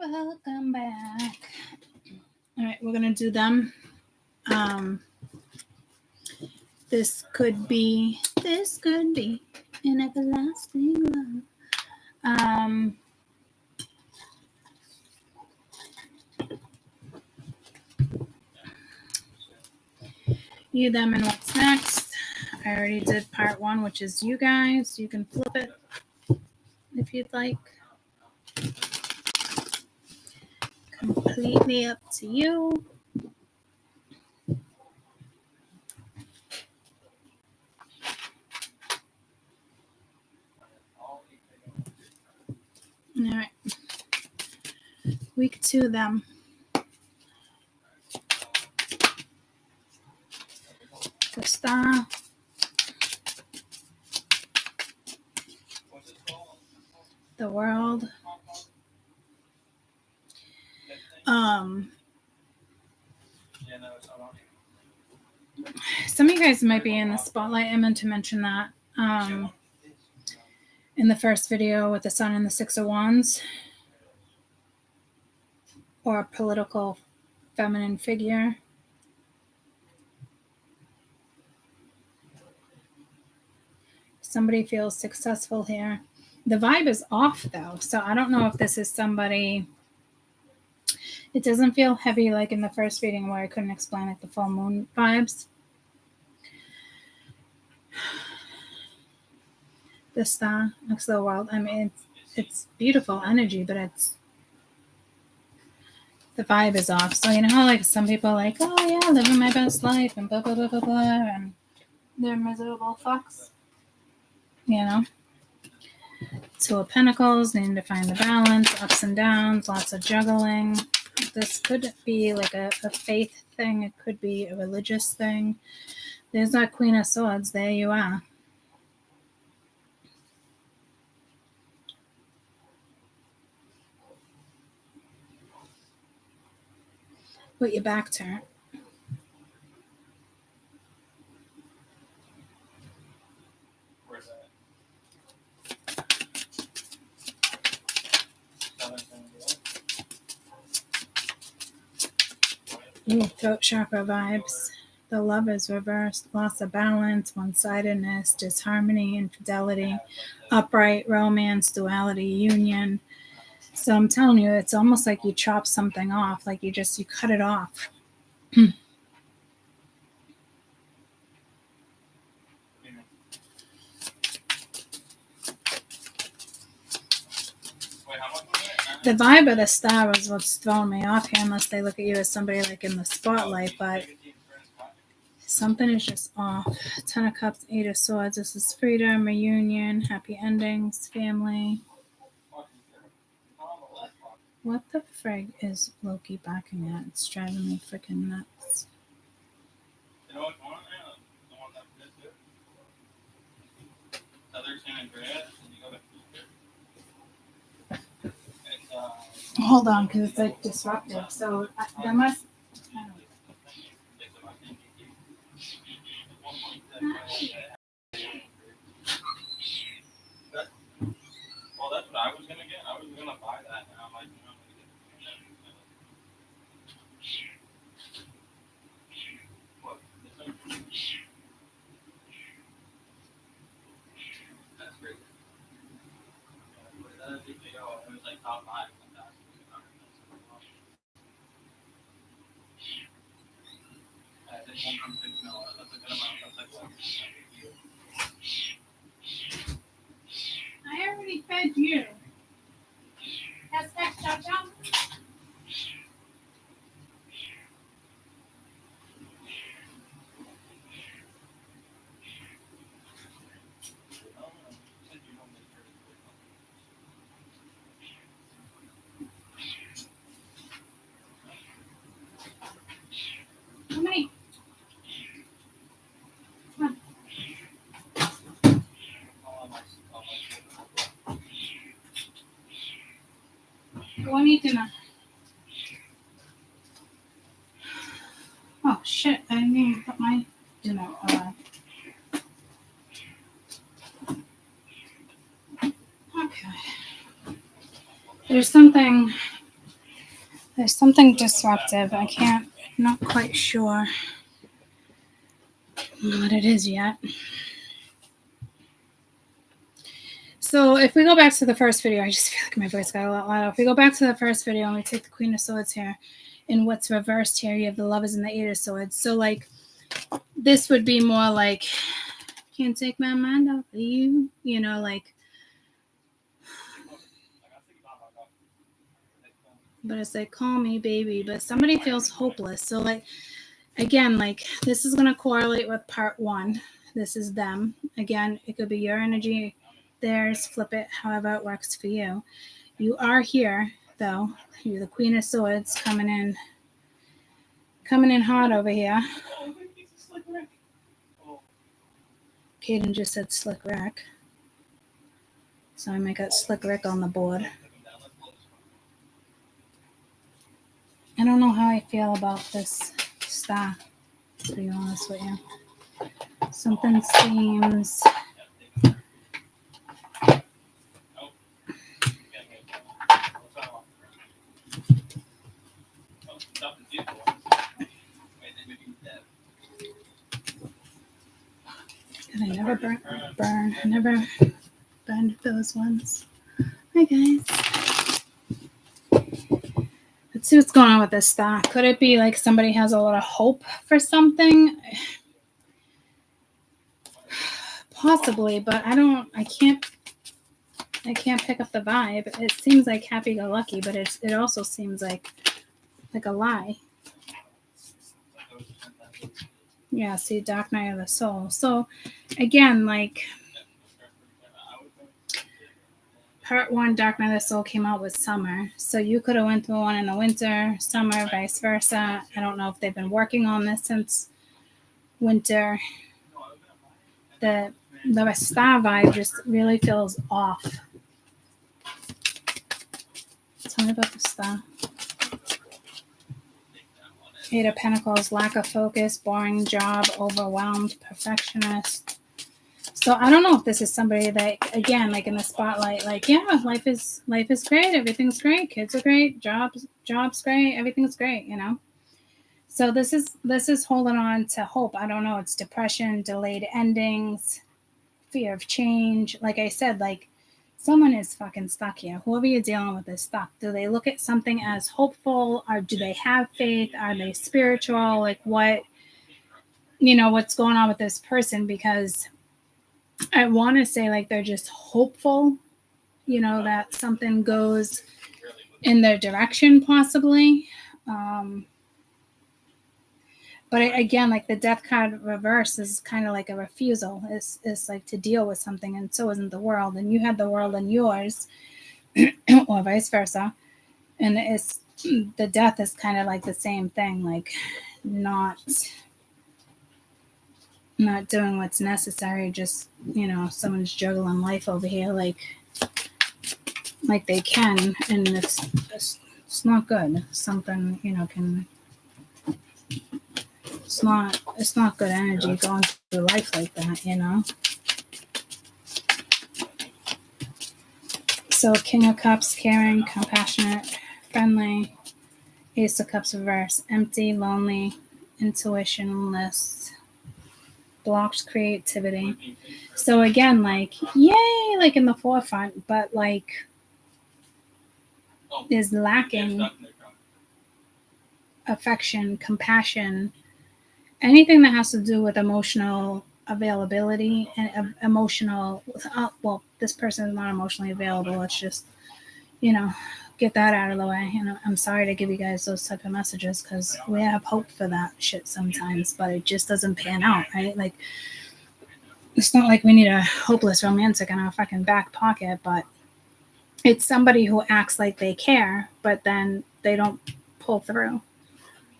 Welcome back. All right, we're gonna do them. This could be an everlasting love. You, them, and what's next. I already did part 1, which is you guys. You can flip it if you'd like. Completely up to you. All right. Week 2, them. The star. The world. Some of you guys might be in the spotlight. I meant to mention that in the first video with the Sun and the 6 of Wands, or a political feminine figure. Somebody feels successful here. The vibe is off though, so I don't know if this is somebody. It doesn't feel heavy like in the first reading where I couldn't explain like the full moon vibes. The star next to the world. I mean, it's beautiful energy, but the vibe is off. So you know how like some people are like, oh yeah, living my best life and blah blah blah blah blah, and they're miserable fucks. You know. 2 of Pentacles, needing to find the balance, ups and downs, lots of juggling. This could be like a faith thing. It could be a religious thing. There's that Queen of Swords. There you are. With your back turned. Where's that? Ooh, throat chakra vibes. The love is reversed. Loss of balance, one-sidedness, disharmony, infidelity, upright, romance, duality, union. So I'm telling you, it's almost like you chop something off, like you cut it off. The vibe of the star is what's throwing me off here, unless they look at you as somebody like in the spotlight, but something is just off. 10 of Cups, 8 of Swords. This is freedom, reunion, happy endings, family. What the frig is Loki backing at? It's driving me freaking nuts. You know what's on there? The one that fits it. Southern San Andreas, and you go to Hold on, because it's like disruptive. So there must. I don't know. Well, that's what I was gonna get. I was gonna buy that, and I'm like, you know, I'm gonna get what? That's great. It was like top 5. I already fed you. That's extra junk. How many? What do I need to know? Oh shit, I didn't even put my dinner away. Okay. There's something There's something disruptive. I'm not quite sure what it is yet. So if we go back to the first video, I just feel like my voice got a lot louder. If we go back to the first video and we take the Queen of Swords here, and what's reversed here, you have the Lovers and the Eight of Swords. So like this would be more like, can't take my mind off of you, you know, like, but it's like, call me baby, but somebody feels hopeless. So like, again, like this is going to correlate with part one. This is them. Again, it could be your energy, theirs, flip it, however it works for you. You are here though. You're the Queen of Swords coming in hard over here. Kaden just said Slick Rick. So I might got Slick Rick on the board. I don't know how I feel about this star, to be honest with you. Something seems... I never burned those ones. Hi guys. Let's see what's going on with this star. Could it be like somebody has a lot of hope for something? Possibly, but I can't pick up the vibe. It seems like happy-go-lucky, but it also seems like a lie. Yeah, see, Dark Night of the Soul. So, again, like, part one, Dark Night of the Soul came out with summer. So you could have went through one in the winter, summer, vice versa. I don't know if they've been working on this since winter. The star vibe just really feels off. Tell me about the star. Eight of Pentacles, lack of focus, boring job, overwhelmed, perfectionist. So I don't know if this is somebody that, again, like in the spotlight, like, yeah, life is great, everything's great, kids are great, job's great, everything's great, you know. So this is holding on to hope. I don't know, it's depression, delayed endings, fear of change. Like I said, like someone is fucking stuck here. Whoever you're dealing with is stuck. Do they look at something as hopeful, or do they have faith? Are they spiritual? Like what, you know, what's going on with this person? Because I want to say like they're just hopeful, you know, that something goes in their direction possibly. But again, like the Death card reverse is kind of like a refusal. It's like to deal with something, and so isn't the world. And you had the world in yours, or vice versa. And it's the Death is kind of like the same thing, like not doing what's necessary. Just, you know, someone's juggling life over here, like they can, and it's not good. Something, you know, can. It's not good energy going through life like that, you know. So King of Cups, caring, compassionate, friendly. Ace of Cups reverse, empty, lonely, intuitionless, blocked creativity. So again, like, yay, like in the forefront, but like is lacking affection, compassion, anything that has to do with emotional availability and emotional, well, this person is not emotionally available. Let's just, you know, get that out of the way. You know, I'm sorry to give you guys those type of messages because we have hope for that shit sometimes, but it just doesn't pan out, right? Like, it's not like we need a hopeless romantic in our fucking back pocket, but it's somebody who acts like they care, but then they don't pull through.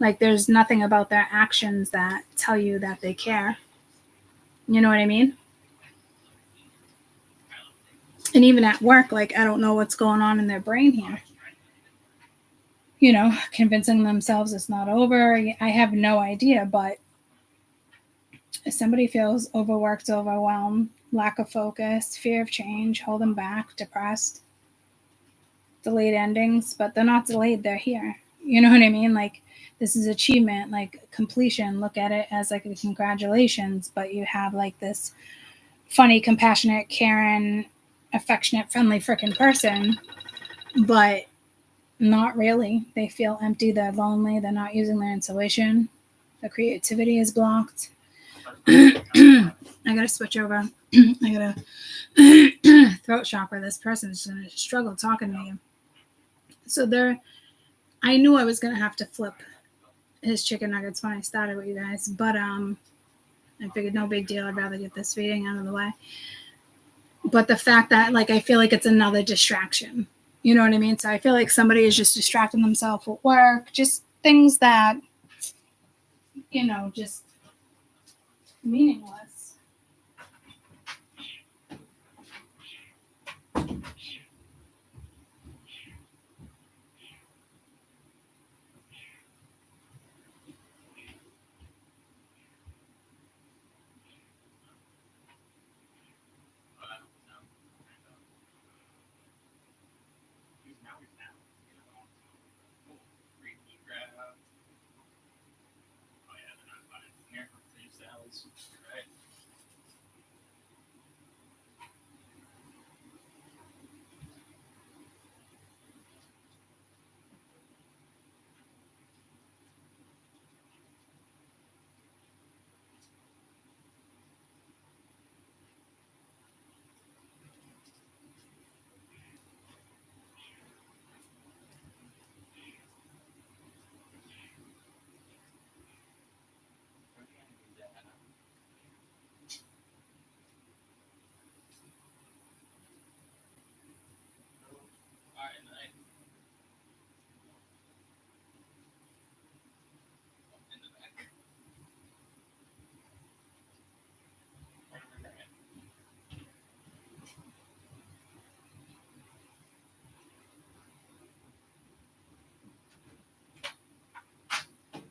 Like there's nothing about their actions that tell you that they care. You know what I mean? And even at work, like I don't know what's going on in their brain here. You know, convincing themselves it's not over. I have no idea, but if somebody feels overworked, overwhelmed, lack of focus, fear of change, holding back, depressed, delayed endings, but they're not delayed, they're here. You know what I mean? Like, this is achievement, like completion. Look at it as like a congratulations, but you have like this funny, compassionate, caring, affectionate, friendly freaking person, but not really. They feel empty, they're lonely, they're not using their intuition, the creativity is blocked. I gotta switch over. I gotta throat chakra. This person's gonna struggle talking to you. So I knew I was gonna have to flip his chicken nuggets when I started with you guys, but I figured no big deal. I'd rather get this reading out of the way. But the fact that, like, I feel like it's another distraction. You know what I mean? So I feel like somebody is just distracting themselves with work, just things that, you know, just meaningless. Right.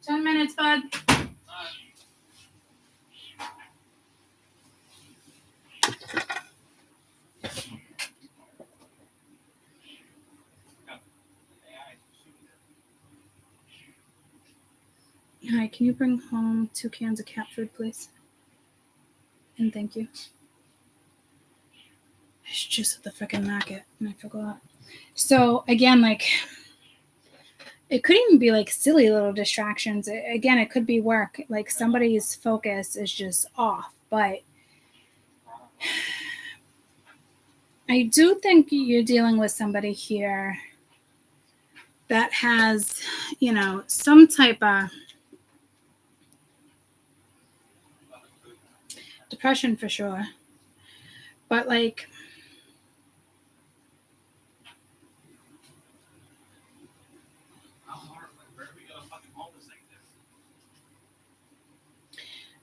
Ten 10 minutes, bud. Hi, can you bring home 2 cans of cat food, please? And thank you. It's just at the freaking market, and I forgot. So again, like, it could even be like silly little distractions. Again, it could be work. Like, somebody's focus is just off. But I do think you're dealing with somebody here that has, you know, some type of depression for sure. But like,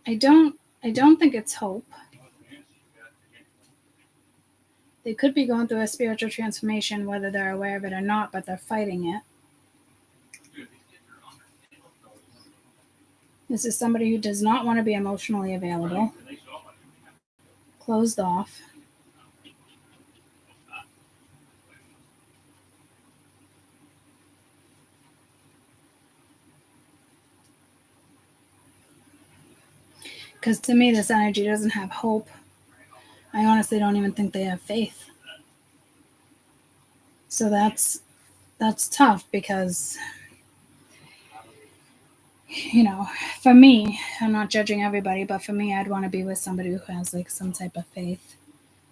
I don't think it's hope. They could be going through a spiritual transformation, whether they're aware of it or not, but they're fighting it. This is somebody who does not want to be emotionally available, closed off. Because to me, this energy doesn't have hope. I honestly don't even think they have faith. So that's tough because, you know, for me, I'm not judging everybody, but for me, I'd want to be with somebody who has like some type of faith,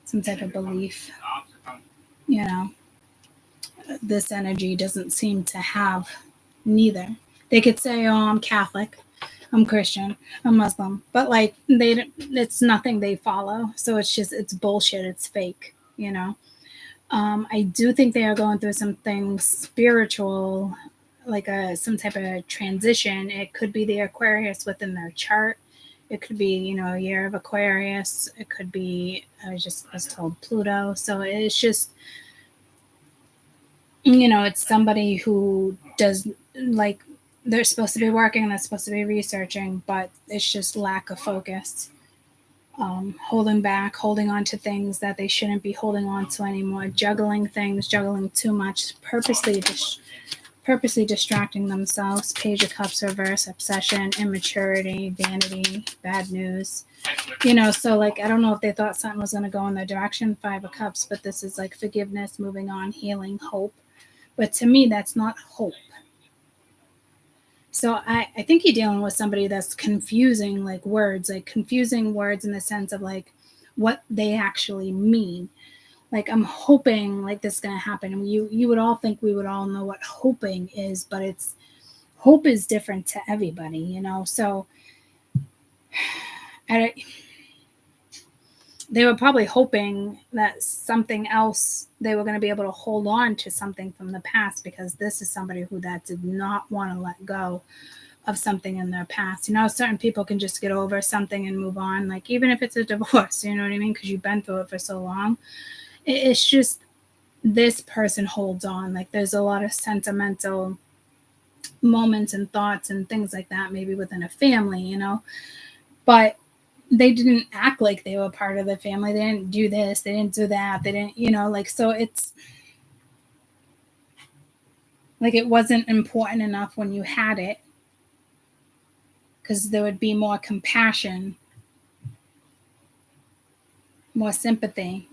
some type of belief. You know, this energy doesn't seem to have neither. They could say, oh, I'm Catholic, I'm Christian, I'm Muslim, but like it's nothing they follow. So it's bullshit. It's fake, you know. I do think they are going through something spiritual, like some type of transition. It could be the Aquarius within their chart. It could be, you know, a year of Aquarius. It could be, I just was told, Pluto. So it's just, you know, it's somebody who does, like, they're supposed to be working and they're supposed to be researching, but it's just lack of focus. Holding back, holding on to things that they shouldn't be holding on to anymore, juggling things, juggling too much, purposely purposely distracting themselves. Page of Cups reverse, obsession, immaturity, vanity, bad news. So like, I don't know if they thought something was going to go in their direction. 5 of Cups, but this is like forgiveness, moving on, healing, hope. But to me, that's not hope. So I think you're dealing with somebody that's confusing words in the sense of like what they actually mean. Like, I'm hoping like this is going to happen. And you would all think we would all know what hoping is, but hope is different to everybody, So they were probably hoping that something else, they were going to be able to hold on to something from the past, because this is somebody who that did not want to let go of something in their past. Certain people can just get over something and move on, like even if it's a divorce, you know what I mean? Because you've been through it for so long. It's just this person holds on. Like, there's a lot of sentimental moments and thoughts and things like that, maybe within a family, but they didn't act like they were part of the family. They didn't do this, they didn't do that, they didn't, so it's like it wasn't important enough when you had it, because there would be more compassion, more sympathy.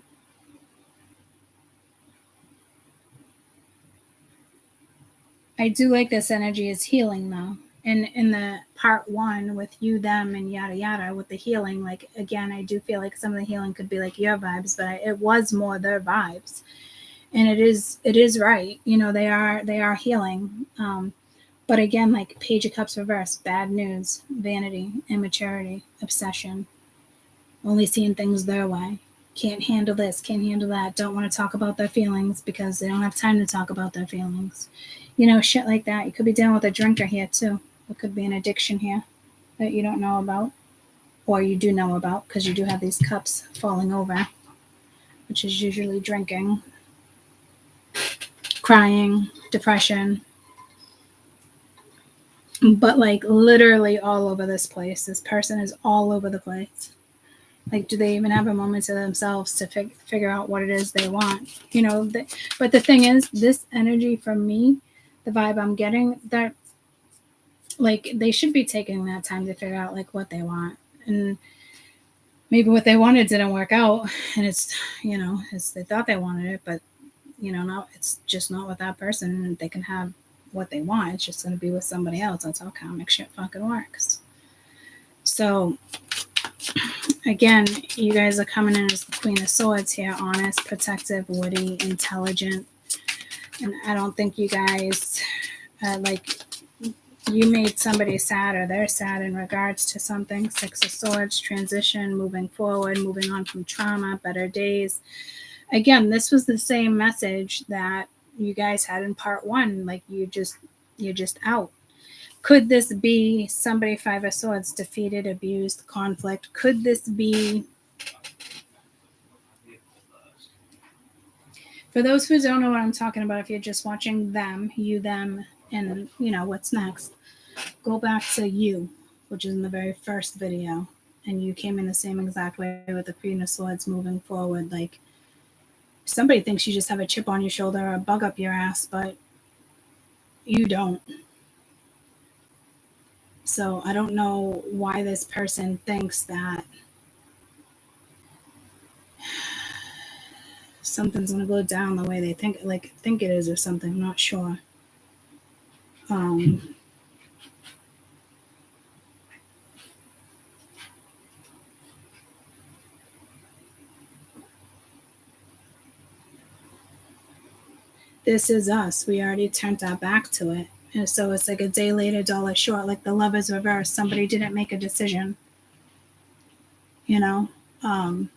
I do like this energy is healing, though. And in the part 1 with you, them, and yada yada with the healing, like, again, I do feel like some of the healing could be like your vibes, but it was more their vibes. And it is right. They are healing. But again, like Page of Cups reverse, bad news, vanity, immaturity, obsession, only seeing things their way. Can't handle this, can't handle that, don't want to talk about their feelings because they don't have time to talk about their feelings. Shit like that. You could be dealing with a drinker here too. There could be an addiction here that you don't know about, or you do know about, because you do have these cups falling over, which is usually drinking, crying, depression. But like literally all over this place. This person is all over the place. Like, do they even have a moment to themselves to figure out what it is they want? But the thing is, this energy from me, the vibe I'm getting, that like they should be taking that time to figure out like what they want. And maybe what they wanted didn't work out, and it's, they thought they wanted it, but no, it's just not with that person. They can have what they want. It's just going to be with somebody else. That's how karmic shit fucking works. So again, you guys are coming in as the Queen of Swords here. Honest, protective, witty, intelligent. And I don't think you guys, you made somebody sad, or they're sad in regards to something. 6 of Swords, transition, moving forward, moving on from trauma, better days. Again, this was the same message that you guys had in part 1. Like, you're just out. Could this be somebody, 5 of Swords, defeated, abused, conflict? Could this be, for those who don't know what I'm talking about, if you're just watching them, you, them, and what's next, go back to you, which is in the very first video, and you came in the same exact way with the Queen of Swords, moving forward. Like, somebody thinks you just have a chip on your shoulder or a bug up your ass, but you don't. So I don't know why this person thinks that something's going to go down the way they think it is or something. I'm not sure. This is us. We already turned our back to it. And so it's like a day later, dollar short, like the Lovers reverse. Somebody didn't make a decision, and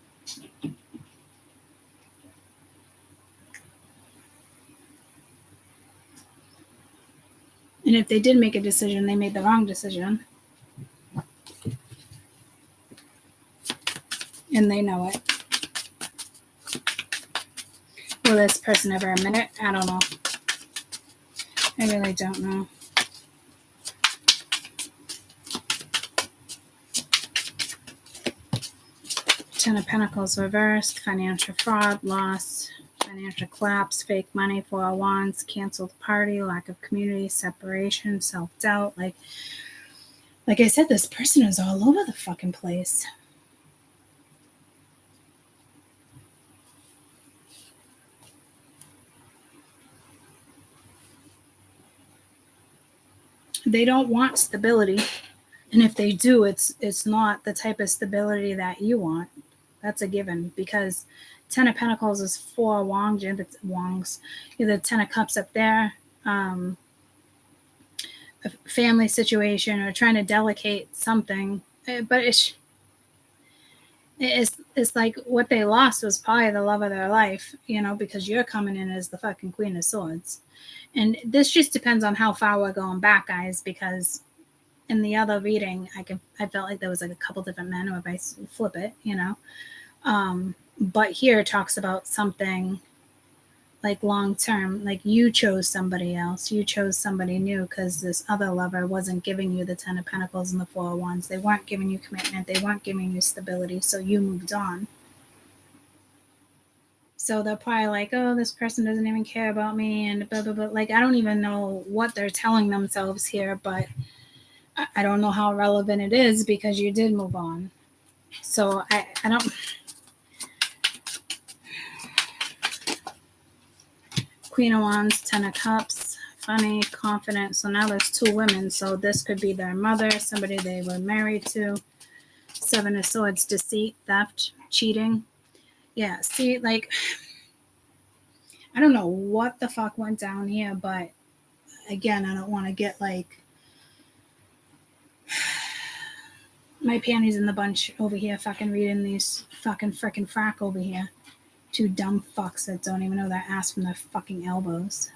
if they did make a decision, they made the wrong decision. And they know it. Will this person ever admit it? I don't know. I really don't know. Ten of Pentacles reversed, financial fraud, loss, financial collapse, fake money, 4 of Wands, canceled party, lack of community, separation, self-doubt. Like I said, this person is all over the fucking place. They don't want stability. And if they do, it's not the type of stability that you want. That's a given, because 10 of Pentacles is 4 Wangs. The 10 of Cups up there. A family situation or trying to delegate something. But it's like what they lost was probably the love of their life, because you're coming in as the fucking Queen of Swords. And this just depends on how far we're going back, guys, because in the other reading, I felt like there was like a couple different men, or if I flip it, but here it talks about something like long term, like you chose somebody else, you chose somebody new, because this other lover wasn't giving you the 10 of Pentacles and the 4 of Wands. They weren't giving you commitment, they weren't giving you stability, so you moved on. So they're probably like, oh, this person doesn't even care about me, and blah, blah, blah. Like, I don't even know what they're telling themselves here, but I don't know how relevant it is, because you did move on. So I don't... Queen of Wands, 10 of Cups, funny, confident. So now there's 2 women. So this could be their mother, somebody they were married to. 7 of Swords, deceit, theft, cheating. Yeah, see, like, I don't know what the fuck went down here, but again, I don't want to get like my panties in the bunch over here fucking reading these fucking frickin' frack over here. 2 dumb fucks that don't even know their ass from their fucking elbows.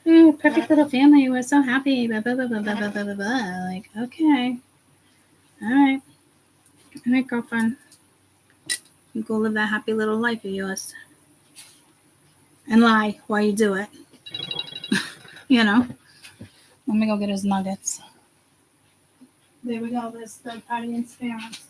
Ooh, perfect little family. We're so happy. Blah, blah, blah, blah, blah, blah, blah, blah. Like, okay. All right, girlfriend. You go live that happy little life of yours. And lie while you do it. Let me go get his nuggets. There we go. There's third party interference.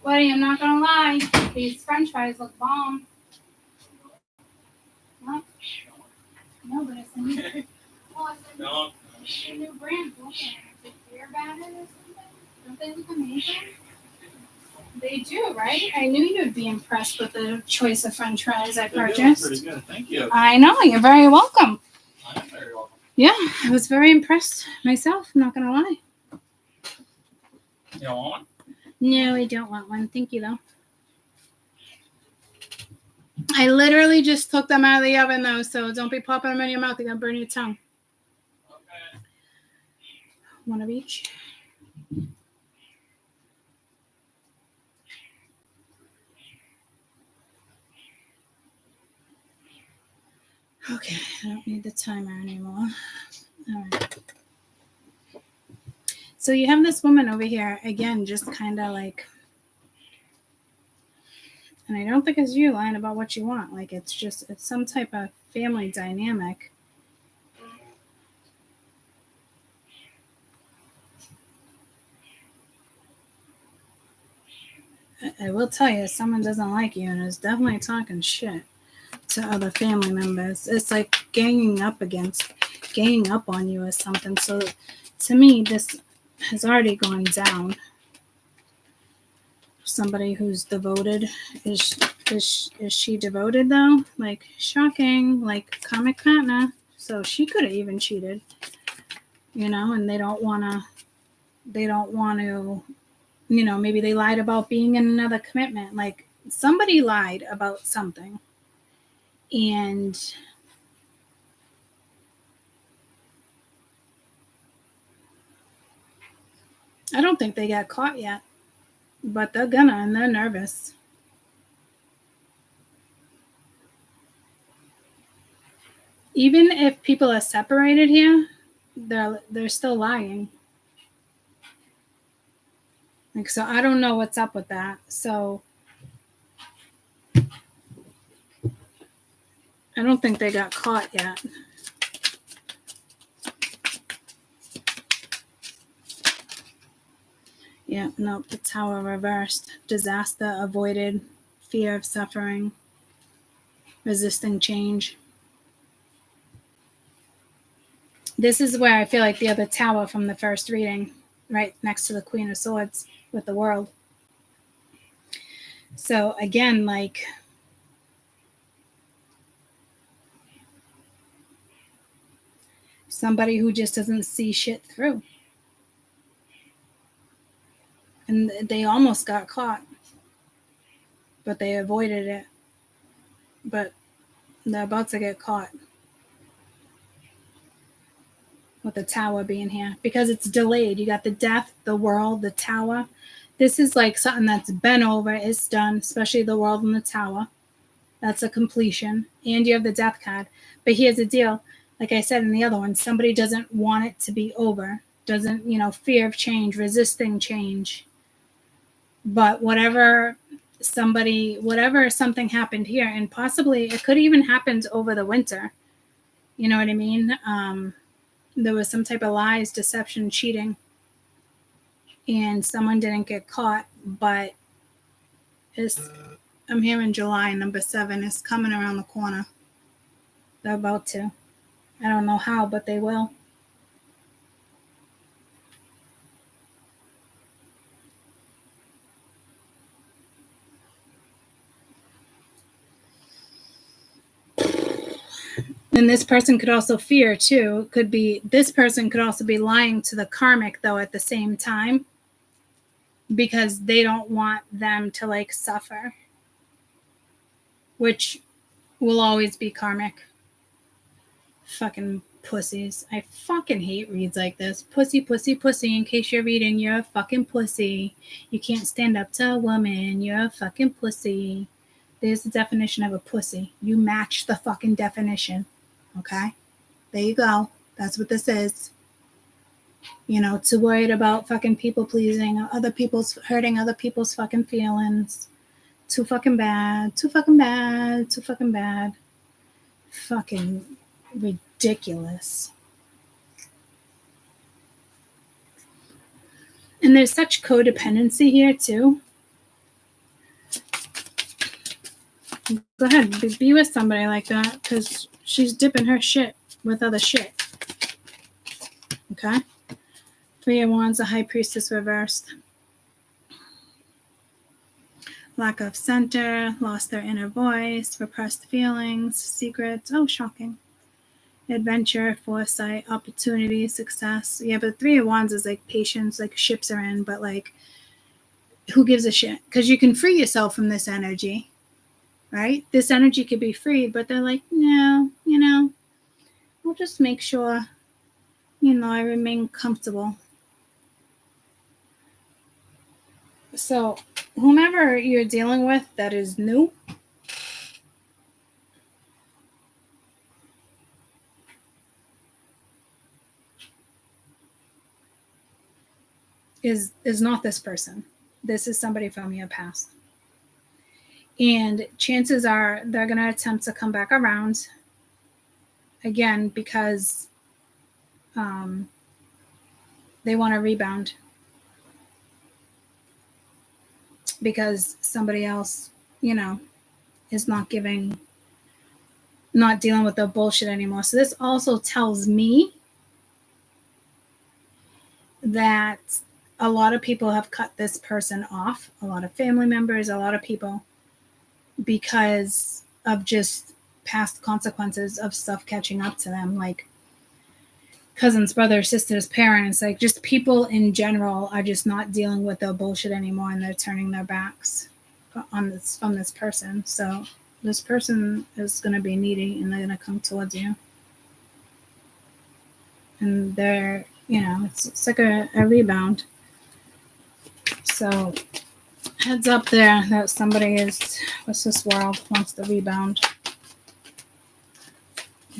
Buddy, I'm not gonna lie. These French fries look bomb. What? No, but it's a new. Well, it's a new brand. Is it beer batter or something? Don't they look amazing? They do, right? I knew you'd be impressed with the choice of French fries I purchased. Pretty good, thank you. I know, you're very welcome. I am very welcome. Yeah, I was very impressed myself. I'm not gonna lie. You don't want one? No, I don't want one. Thank you, though. I literally just took them out of the oven, though, so don't be popping them in your mouth. They're going to burn your tongue. Okay. One of each. Okay, I don't need the timer anymore. All right. So you have this woman over here, again, just kind of like, and I don't think it's you lying about what you want. Like, it's some type of family dynamic. I will tell you, someone doesn't like you and is definitely talking shit. to other family members. It's like ganging up on you or something. So to me, this has already gone down. Somebody who's devoted. Is she devoted though? Like, shocking. Like, karmic partner. So she could have even cheated, and they don't want to, maybe they lied about being in another commitment. Like, somebody lied about something. And I don't think they got caught yet, but they're gonna, and they're nervous. Even if people are separated here, they're still lying. Like, so I don't know what's up with that. So I don't think they got caught yet. Yeah, nope, the Tower reversed. Disaster avoided, fear of suffering, resisting change. This is where I feel like the other Tower from the first reading, right next to the Queen of Swords with the World. So again, like, somebody who just doesn't see shit through. And they almost got caught, but they avoided it. But they're about to get caught with the Tower being here because it's delayed. You got the Death, the World, the Tower. This is like something that's been over. It's done, especially the World and the Tower. That's a completion. And you have the Death card. But here's the deal. Like I said in the other one, somebody doesn't want it to be over. Doesn't, fear of change, resisting change. But whatever something happened here, and possibly it could even happen over the winter. You know what I mean? There was some type of lies, deception, cheating, and someone didn't get caught. But I'm here in July, number 7 is coming around the corner. They're about to. I don't know how, but they will. And this person could also fear too. This person could also be lying to the karmic though at the same time, because they don't want them to like suffer, which will always be karmic. Fucking pussies. I fucking hate reads like this. Pussy, pussy, pussy. In case you're reading, you're a fucking pussy. You can't stand up to a woman. You're a fucking pussy. There's the definition of a pussy. You match the fucking definition. Okay? There you go. That's what this is. Too worried about fucking people pleasing, hurting other people's fucking feelings. Too fucking bad. Too fucking bad. Too fucking bad. Fucking ridiculous. And there's such codependency here too. Go ahead, be with somebody like that, because she's dipping her shit with other shit. Okay? 3 of Wands, the High Priestess reversed. Lack of center, lost their inner voice, repressed feelings, secrets. Oh, shocking. Adventure, foresight, opportunity, success. Yeah, but 3 of Wands is like patience, like ships are in, but like, who gives a shit? Because you can free yourself from this energy, right? This energy could be freed, but they're like, no, we'll just make sure, I remain comfortable. So whomever you're dealing with that is new, is not this person. This is somebody from your past. And chances are they're going to attempt to come back around again because they want to rebound. Because somebody else, is not giving not dealing with the bullshit anymore. So this also tells me that a lot of people have cut this person off, a lot of family members, a lot of people, because of just past consequences of stuff catching up to them, like cousins, brothers, sisters, parents, like just people in general are just not dealing with the bullshit anymore, and they're turning their backs on this person. So this person is going to be needy, and they're going to come towards you, and they're, it's like a rebound. So heads up there that somebody is, what's this world, wants to rebound.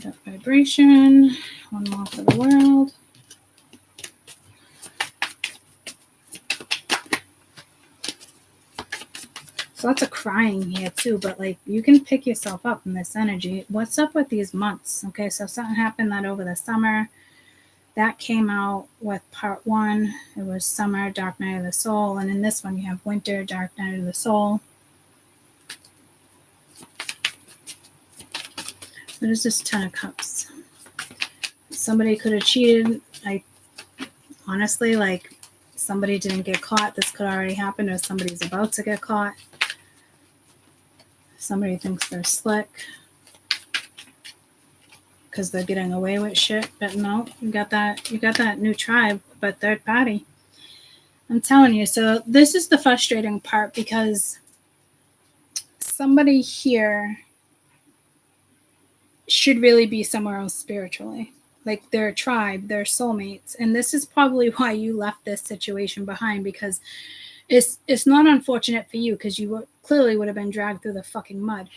That vibration. One more for the world. So lots of crying here too, but like you can pick yourself up in this energy. What's up with these months? Okay, so something happened that over the summer. That came out with part 1. It was summer, dark night of the soul. And in this one, you have winter, dark night of the soul. What is this 10 of Cups? Somebody could have cheated. Honestly, like somebody didn't get caught. This could already happen, or somebody's about to get caught. Somebody thinks they're slick because they're getting away with shit, but no, you got that new tribe, but third party. I'm telling you. So this is the frustrating part, because somebody here should really be somewhere else spiritually, like their tribe, their soulmates. And this is probably why you left this situation behind, because it's not unfortunate for you, because you clearly would have been dragged through the fucking mud.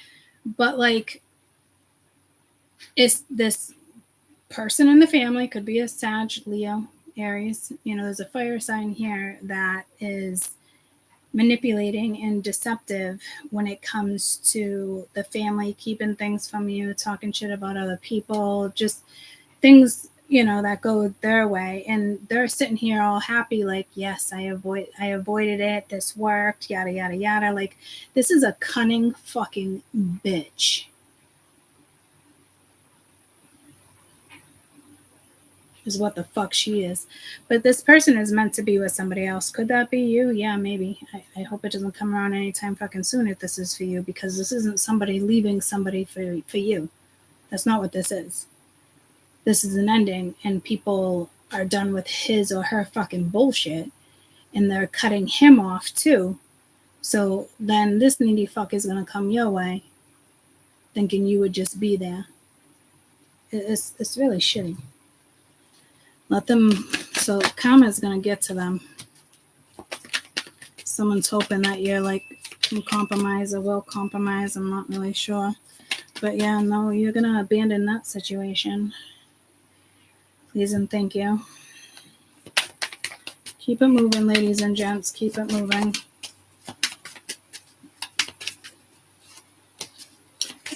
But like, it's this person in the family, could be a Sag, Leo, Aries. There's a fire sign here that is manipulating and deceptive when it comes to the family, keeping things from you, talking shit about other people, just things, that go their way. And they're sitting here all happy, like, yes, I avoided it. This worked, yada, yada, yada. Like, this is a cunning fucking bitch. Is what the fuck she is. But this person is meant to be with somebody else. Could that be you? Yeah, maybe. I hope it doesn't come around anytime fucking soon if this is for you, because this isn't somebody leaving somebody for you. That's not what this is. This is an ending, and people are done with his or her fucking bullshit, and they're cutting him off too. So then this needy fuck is going to come your way thinking you would just be there. It's really shitty. Let them, so karma is going to get to them. Someone's hoping that you're like, can compromise or will compromise. I'm not really sure. But yeah, no, you're going to abandon that situation. Please and thank you. Keep it moving, ladies and gents. Keep it moving.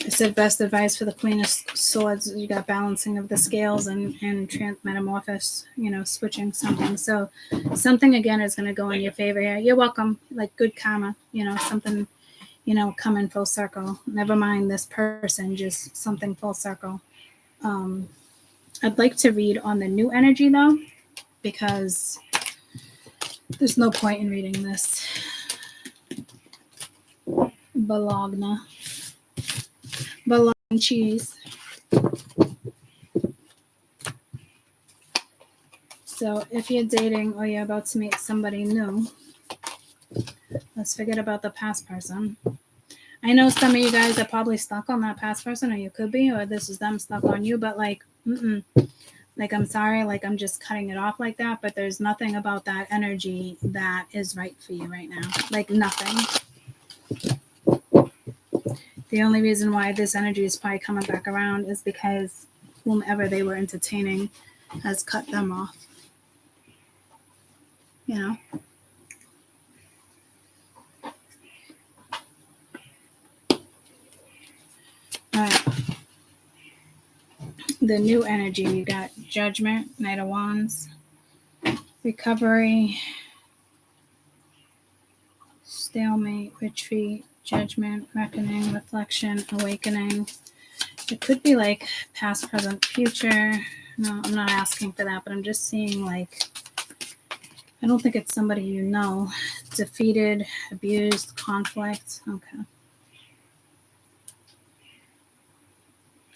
I said best advice for the Queen of Swords. You got balancing of the scales and metamorphosis, switching something. So something, again, is going to go in your favor here. You're welcome. Like good karma, something, coming full circle. Never mind this person, just something full circle. I'd like to read on the new energy, though, because there's no point in reading this. Bologna cheese. So if you're dating or you're about to meet somebody new, let's forget about the past person. I know some of you guys are probably stuck on that past person, or you could be, or this is them stuck on you, but like, like, I'm sorry, like, I'm just cutting it off like that, but there's nothing about that energy that is right for you right now. Like, nothing. The only reason why this energy is probably coming back around is because whomever they were entertaining has cut them off. All right. The new energy, you got Judgment, Knight of Wands, Recovery, Stalemate, Retreat, Judgment, Reckoning, Reflection, Awakening. It could be like past, present, future. No, I'm not asking for that, but I'm just seeing like, I don't think it's somebody you know. Defeated, abused, conflict. Okay.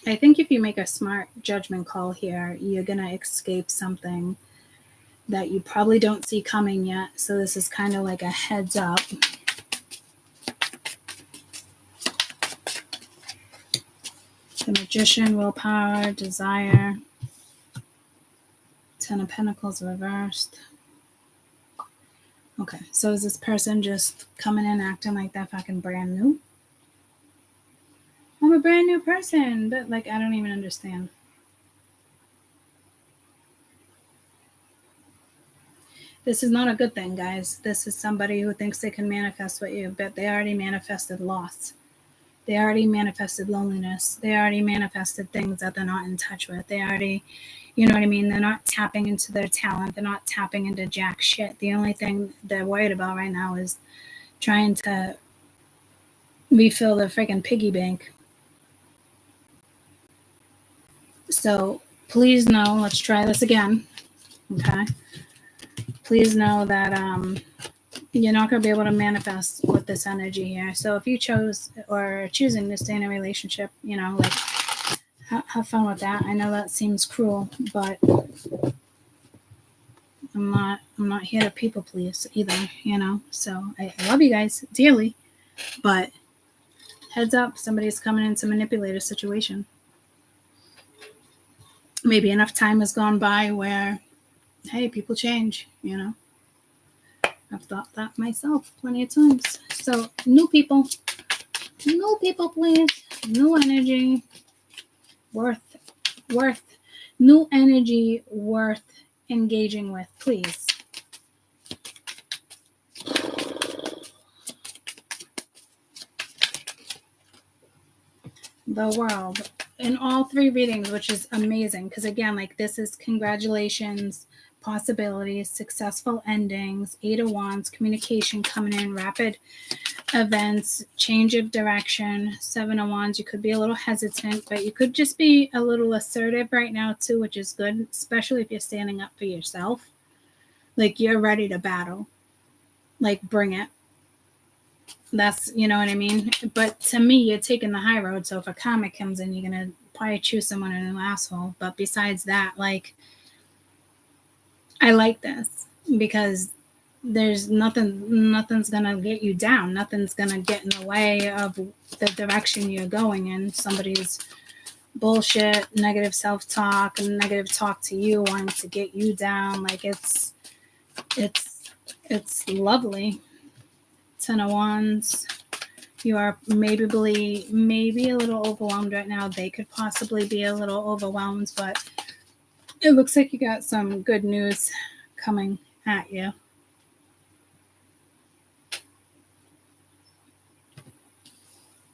I think if you make a smart judgment call here, you're going to escape something that you probably don't see coming yet. So this is kind of like a heads up. The Magician, willpower, desire. 10 of Pentacles reversed. Okay, so is this person just coming in acting like that fucking brand new? I'm a brand new person, but like I don't even understand. This is not a good thing, guys. This is somebody who thinks they can manifest with you, but they already manifested loss. They already manifested loneliness. They already manifested things that they're not in touch with. They already, you know what I mean? They're not tapping into their talent. They're not tapping into jack shit. The only thing they're worried about right now is trying to refill their freaking piggy bank. So please know, let's try this again. Okay. Please know that you're not going to be able to manifest with this energy here. So if you chose or are choosing to stay in a relationship, you know, like have fun with that. I know that seems cruel, but I'm not here to people please either, you know. So I love you guys dearly, but heads up, somebody's coming in to manipulate a situation. Maybe enough time has gone by where, hey, people change, you know. I've thought that myself plenty of times. So new people please. New energy, worth new energy worth engaging with, please. The World in all three readings, which is amazing because again, like this is congratulations, possibilities, successful endings, 8 of Wands, communication coming in, rapid events, change of direction, 7 of Wands. You could be a little hesitant, but you could just be a little assertive right now too, which is good, especially if you're standing up for yourself. Like you're ready to battle. Like bring it. That's, you know what I mean? But to me, you're taking the high road. So if a comic comes in, you're going to probably choose someone in an asshole. But besides that, like, I like this because there's nothing's going to get you down. Nothing's going to get in the way of the direction you're going in. Somebody's bullshit, negative self-talk, and negative talk to you, wanting to get you down. Like it's lovely. 10 of Wands. You are maybe a little overwhelmed right now. They could possibly be a little overwhelmed, but it looks like you got some good news coming at you.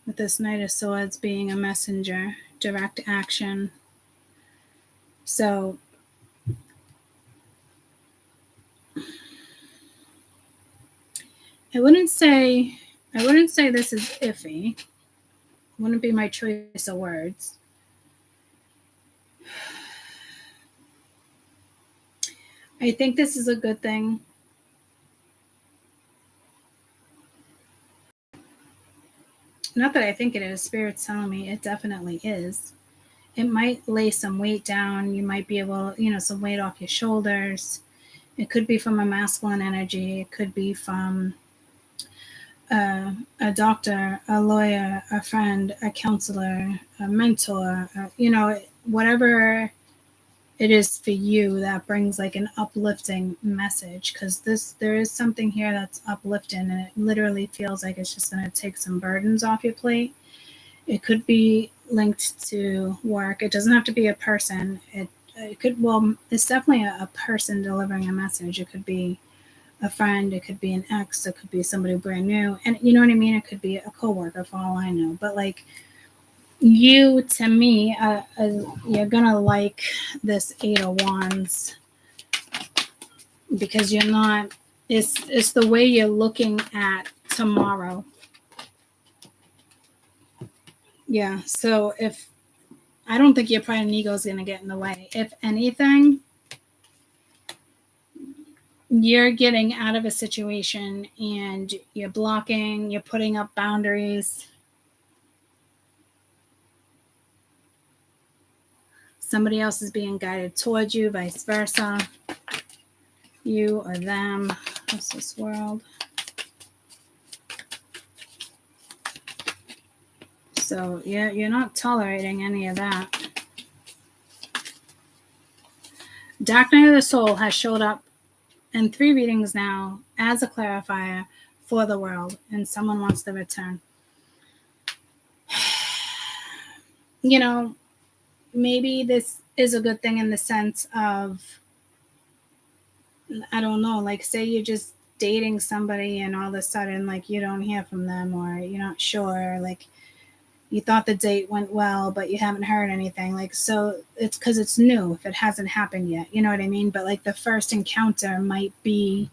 With this Knight of Swords being a messenger, direct action. So I wouldn't say this is iffy. Wouldn't be my choice of words. I think this is a good thing. Not that I think it is. Spirit's telling me it definitely is. It might lay some weight down. You might be able, some weight off your shoulders. It could be from a masculine energy. It could be from a doctor, a lawyer, a friend, a counselor, a mentor, whatever it is for you that brings like an uplifting message, because there is something here that's uplifting, and it literally feels like it's just going to take some burdens off your plate. It could be linked to work. It doesn't have to be a person. It's definitely a person delivering a message. It could be a friend, it could be an ex, it could be somebody brand new, and you know what I mean? It could be a coworker for all I know. But like you, to me, you're gonna like this 8 of Wands because you're not. It's the way you're looking at tomorrow. Yeah. So if I don't think your pride and ego is going to get in the way. If anything, you're getting out of a situation and you're blocking, you're putting up boundaries. Somebody else is being guided towards you, vice versa. You or them. What's this world? So yeah, you're not tolerating any of that. Dark Night of the Soul has showed up in 3 readings now as a clarifier for the world, and someone wants the return. You know, maybe this is a good thing in the sense of, I don't know, like say you're just dating somebody and all of a sudden like you don't hear from them, or you're not sure, like you thought the date went well but you haven't heard anything, like, so it's because it's new if it hasn't happened yet, you know what I mean? But like the first encounter might be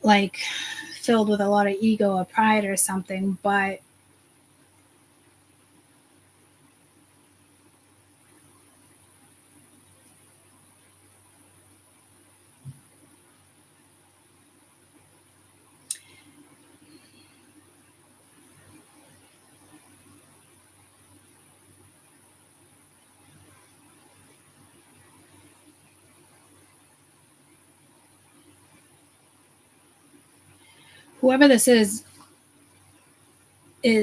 like filled with a lot of ego or pride or something, but whoever this is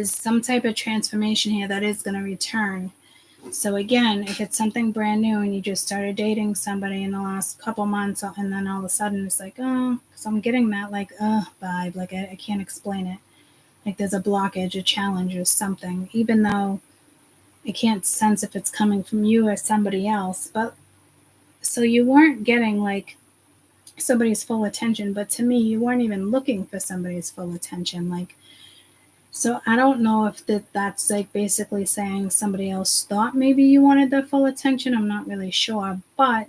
some type of transformation here that is going to return. So again, if it's something brand new and you just started dating somebody in the last couple months and then all of a sudden it's like, oh, so I'm getting that like, vibe, like I can't explain it. Like there's a blockage, a challenge or something, even though I can't sense if it's coming from you or somebody else. But so you weren't getting like somebody's full attention, but to me, you weren't even looking for somebody's full attention. Like, so I don't know if that's like basically saying somebody else thought maybe you wanted their full attention. I'm not really sure, but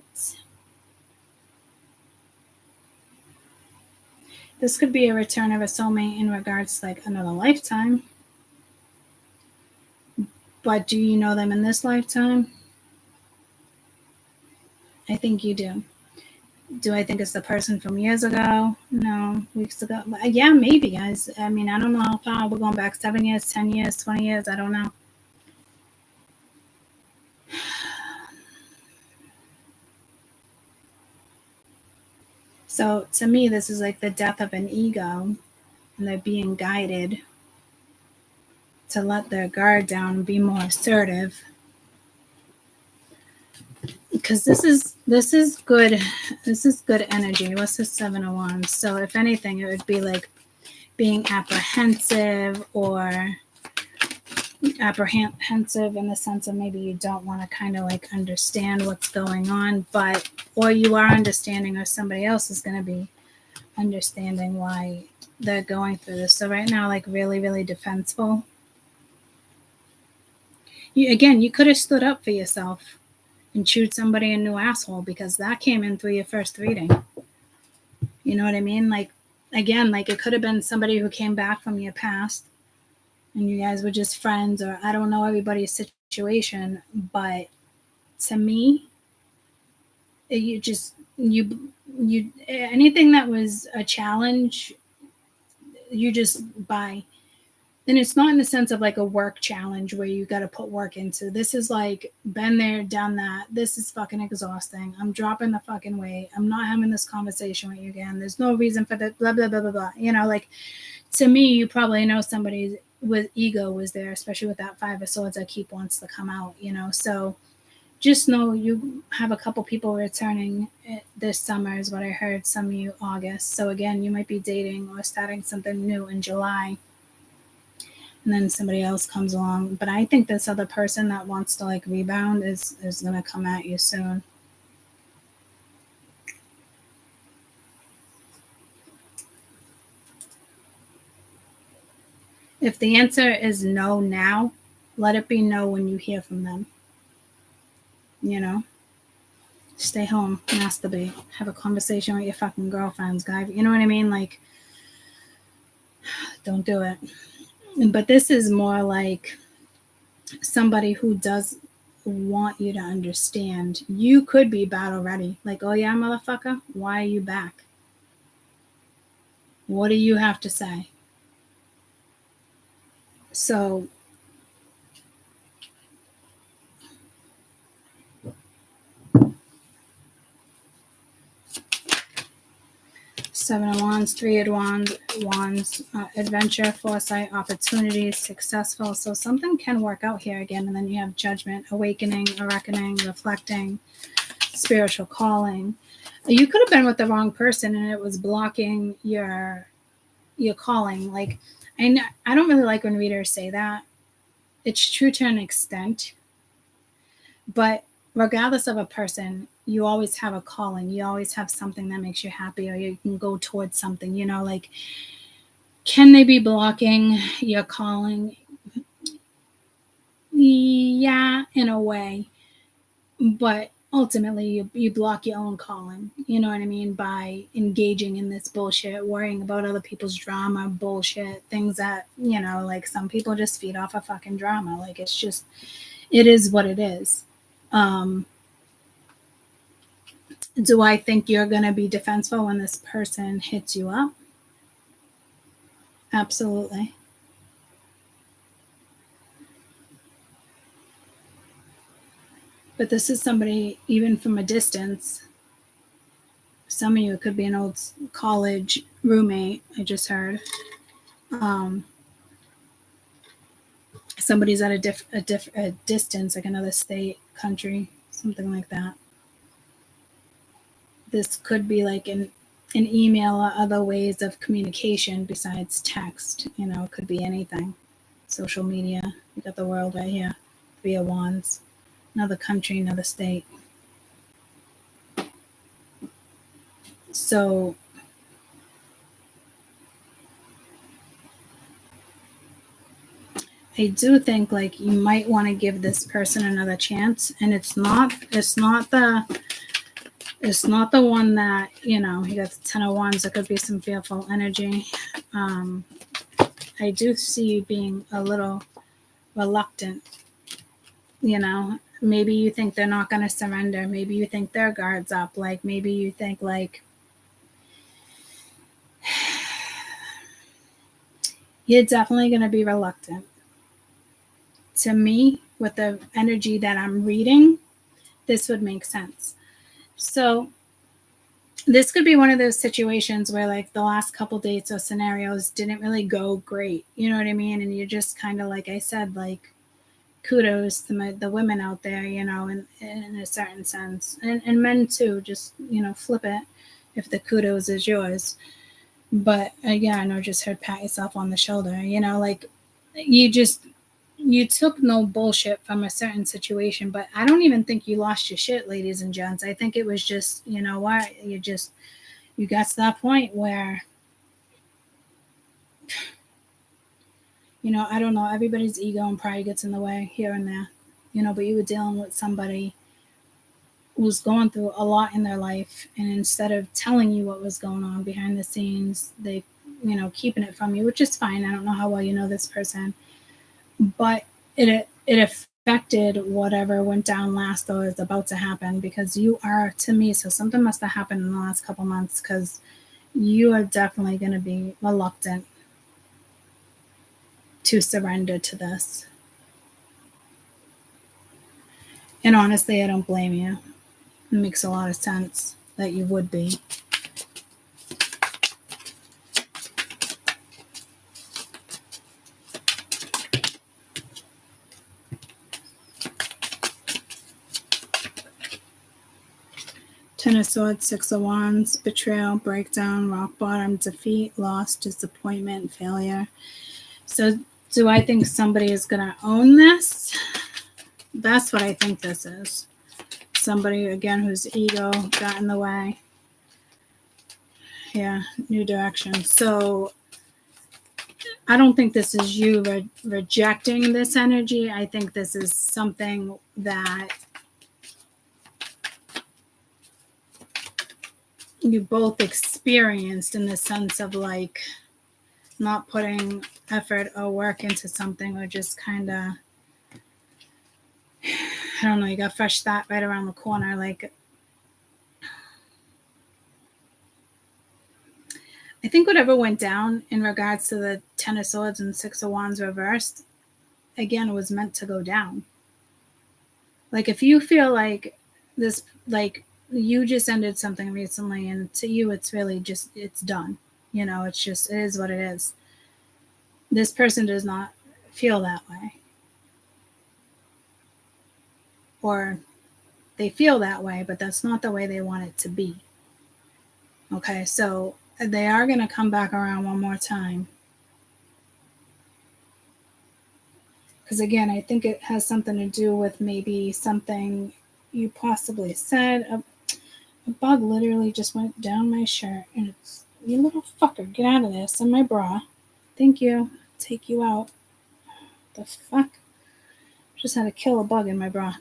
this could be a return of a soulmate in regards to like another lifetime. But do you know them in this lifetime? I think you do. Do I think it's the person from years ago? No, weeks ago. Yeah, maybe, guys. I mean, I don't know how far we're going back. 7 years, 10 years, 20 years. I don't know. So to me, this is like the death of an ego, and they're being guided to let their guard down and be more assertive. Because this is good. This is good energy. What's the 7 of Wands? So if anything, it would be like being apprehensive or apprehensive in the sense of maybe you don't want to kind of like understand what's going on, but or you are understanding, or somebody else is going to be understanding why they're going through this. So right now, like really, really defensible. You could have stood up for yourself and chewed somebody a new asshole, because that came in through your first reading. You know what I mean? Like, again, like it could have been somebody who came back from your past and you guys were just friends, or I don't know everybody's situation, but to me, you anything that was a challenge, you just buy. And it's not in the sense of like a work challenge where you got to put work into. This is like, been there, done that. This is fucking exhausting. I'm dropping the fucking weight. I'm not having this conversation with you again. There's no reason for that, blah, blah, blah, blah, blah. You know, like, to me, you probably know somebody with ego was there, especially with that 5 of Swords that keep wants to come out, you know. So just know you have a couple people returning this summer is what I heard, some of you August. So again, you might be dating or starting something new in July. And then somebody else comes along. But I think this other person that wants to like rebound is going to come at you soon. If the answer is no now, let it be no when you hear from them. You know? Stay home, masturbate, have a conversation with your fucking girlfriends, guy. You know what I mean? Like, don't do it. But this is more like somebody who does want you to understand you could be battle ready. Like, oh yeah, motherfucker, why are you back? What do you have to say? So Seven of Wands, Three of Wands, adventure, foresight, opportunities, successful. So something can work out here again. And then you have judgment, awakening, a reckoning, reflecting, spiritual calling. You could have been with the wrong person and it was blocking your calling. Like, I don't really like when readers say that. It's true to an extent. But regardless of a person, you always have a calling. You always have something that makes you happy, or you can go towards something, like, can they be blocking your calling? Yeah, in a way. But ultimately, you block your own calling, you know what I mean, by engaging in this bullshit, worrying about other people's drama, bullshit, things that, like, some people just feed off of fucking drama. Like, it is what it is. Do I think you're going to be defensive when this person hits you up? Absolutely. But this is somebody, even from a distance. Some of you, it could be an old college roommate, I just heard. Somebody's at a distance, like another state, country, something like that. This could be like an email or other ways of communication besides text. It could be anything. Social media. You got the world right here. Three of Wands. Another country, another state. So I do think, like, you might want to give this person another chance, and it's not the one that, you got the Ten of Wands. There could be some fearful energy. I do see you being a little reluctant. Maybe you think they're not going to surrender. Maybe you think their guard's up. Like, maybe you think, like, you're definitely going to be reluctant. To me, with the energy that I'm reading, this would make sense. So this could be one of those situations where, like, the last couple dates or scenarios didn't really go great. You know what I mean? And you're just kind of, like I said, like, kudos to the women out there, in a certain sense. And men too, just, flip it if the kudos is yours. But again, or just heard pat yourself on the shoulder, like, you took no bullshit from a certain situation. But I don't even think you lost your shit, ladies and gents. I think it was just, you got to that point where, I don't know, everybody's ego and pride gets in the way here and there, but you were dealing with somebody who was going through a lot in their life. And instead of telling you what was going on behind the scenes, they, keeping it from you, which is fine. I don't know how well you know this person, but it affected whatever went down last or is about to happen, because you are, to me, so something must have happened in the last couple months, because you are definitely going to be reluctant to surrender to this. And honestly, I don't blame you. It makes a lot of sense that you would be. Ten of Swords, Six of Wands, betrayal, breakdown, rock bottom, defeat, loss, disappointment, failure. So do I think somebody is going to own this? That's what I think this is. Somebody, again, whose ego got in the way. Yeah, new direction. So I don't think this is you rejecting this energy. I think this is something that you both experienced, in the sense of, like, not putting effort or work into something, or just kind of I don't know, you got fresh start right around the corner. Like, I think whatever went down in regards to the Ten of Swords and Six of Wands reversed, again, was meant to go down. Like, if you feel like this, like, you just ended something recently, and to you, it's really just, it's done. You know, it's just, it is what it is. This person does not feel that way. Or they feel that way, but that's not the way they want it to be. Okay, so they are going to come back around one more time. Because again, I think it has something to do with maybe something you possibly said. A bug literally just went down my shirt, and it's, you little fucker, get out of there. It's in my bra. Thank you. Take you out. The fuck? Just had to kill a bug in my bra.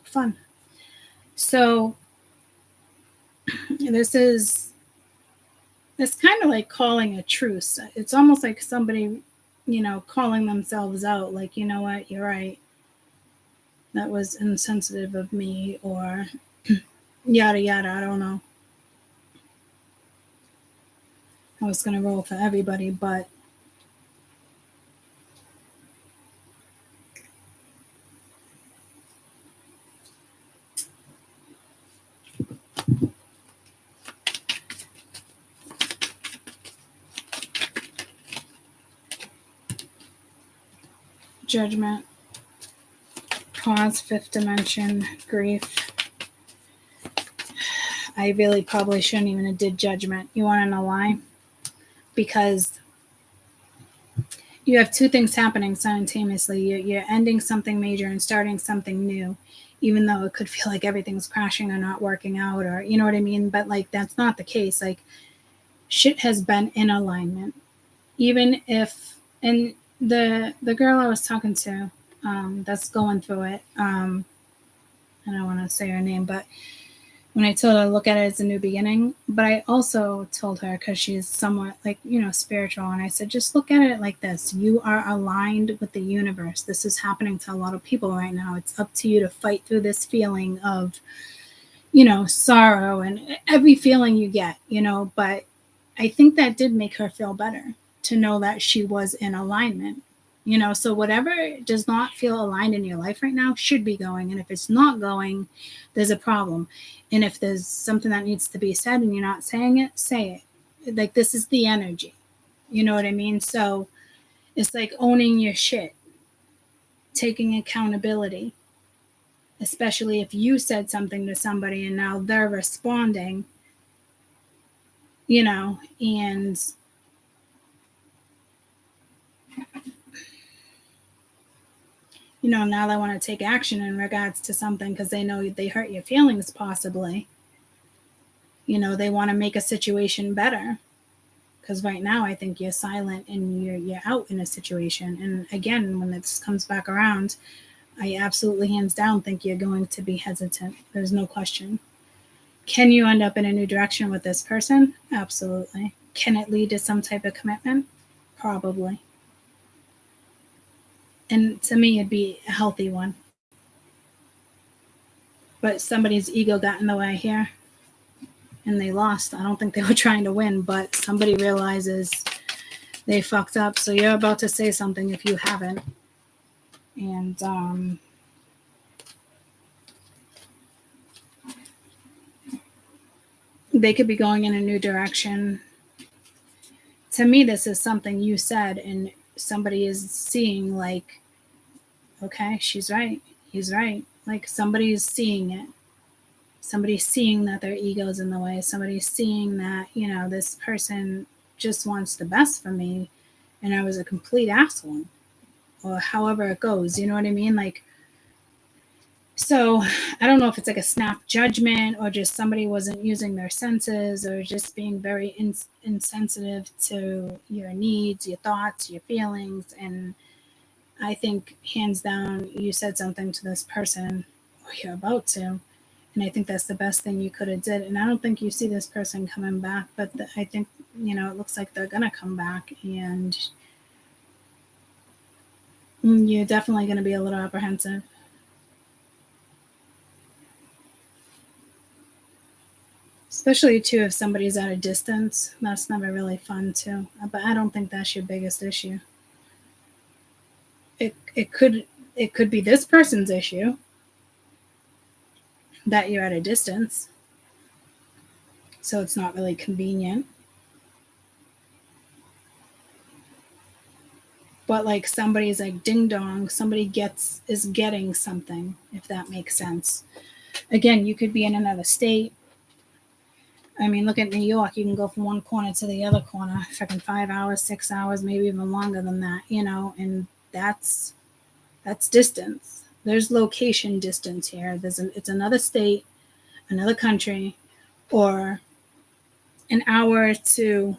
Fun. So it's kind of like calling a truce. It's almost like somebody, you know, calling themselves out, like, you know what, you're right. That was insensitive of me, or yada yada, I don't know. I was going to roll for everybody, but Judgment, pause, fifth dimension, grief. I really probably shouldn't even have did Judgment. You want to know why? Because you have two things happening simultaneously. You're ending something major and starting something new, even though it could feel like everything's crashing or not working out, or, you know what I mean? But like, that's not the case. Like, shit has been in alignment. Even if, and the girl I was talking to, that's going through it, I don't want to say her name, but when I told her to look at it as a new beginning, but I also told her, because she's somewhat like, you know, spiritual, and I said, just look at it like this. You are aligned with the universe. This is happening to a lot of people right now. It's up to you to fight through this feeling of, you know, sorrow and every feeling you get, you know, but I think that did make her feel better to know that she was in alignment. You know, so whatever does not feel aligned in your life right now should be going. And if it's not going, there's a problem. And if there's something that needs to be said and you're not saying it, say it. Like, this is the energy. You know what I mean? So it's like owning your shit, taking accountability, especially if you said something to somebody and now they're responding, you know, and you know, now they want to take action in regards to something because they know they hurt your feelings possibly. You know, they want to make a situation better. Because right now I think you're silent and you're out in a situation. And again, when this comes back around, I absolutely hands down think you're going to be hesitant. There's no question. Can you end up in a new direction with this person? Absolutely. Can it lead to some type of commitment? Probably. And to me, it'd be a healthy one. But somebody's ego got in the way here and they lost. I don't think they were trying to win, but somebody realizes they fucked up. So you're about to say something if you haven't. And they could be going in a new direction. To me, this is something you said and somebody is seeing, like, okay, she's right, he's right. Like, somebody's seeing it. Somebody's seeing that their ego's in the way. Somebody's seeing that, you know, this person just wants the best for me and I was a complete asshole, or however it goes, you know what I mean? Like, so I don't know if it's like a snap judgment or just somebody wasn't using their senses or just being very insensitive to your needs, your thoughts, your feelings. And I think hands down, you said something to this person, or you're about to. And I think that's the best thing you could have did. And I don't think you see this person coming back, but I think, you know, it looks like they're going to come back, and you're definitely going to be a little apprehensive. Especially too if somebody's at a distance. That's never really fun too. But I don't think that's your biggest issue. It could be this person's issue that you're at a distance. So it's not really convenient. But like somebody's like ding dong, somebody is getting something, if that makes sense. Again, you could be in another state. I mean, look at New York. You can go from one corner to the other corner, freaking 5 hours, 6 hours, maybe even longer than that, and that's distance. There's location distance here. It's another state, another country, or an hour to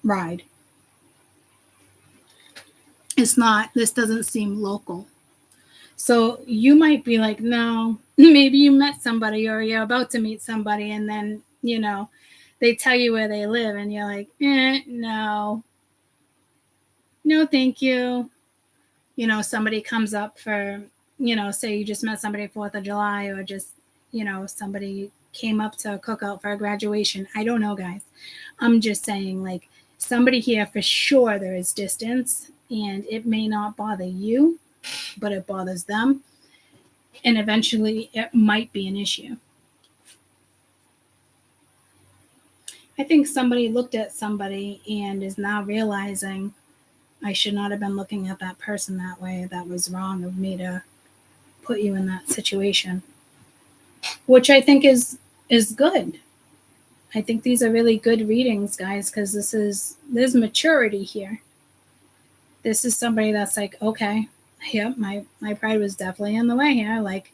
ride. This doesn't seem local. So you might be like, no, maybe you met somebody or you're about to meet somebody and then, they tell you where they live and you're like, no, thank you. Somebody comes up for, say you just met somebody 4th of July or just, somebody came up to a cookout for a graduation. I don't know, guys. I'm just saying, like, somebody here for sure there is distance and it may not bother you, but it bothers them. And eventually it might be an issue. I think somebody looked at somebody and is now realizing I should not have been looking at that person that way. That was wrong of me to put you in that situation, which I think is good. I think these are really good readings, guys, because there's maturity here. This is somebody that's like, okay, yep, my pride was definitely in the way here. Like,